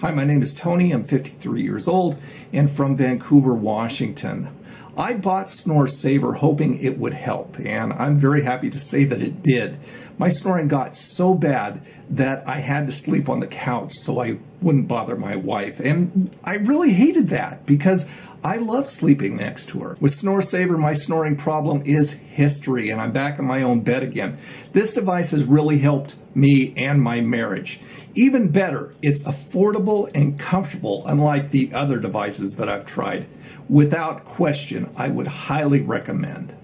Hi, my name is Tony. I'm 53 years old and from Vancouver, Washington. I bought Snore Saver hoping it would help, and I'm very happy to say that it did. My snoring got so bad that I had to sleep on the couch so I wouldn't bother my wife, and I really hated that because I love sleeping next to her. With Snore Saver, my snoring problem is history, and I'm back in my own bed again. This device has really helped me and my marriage. Even better, it's affordable and comfortable, unlike the other devices that I've tried. Without question, I would highly recommend.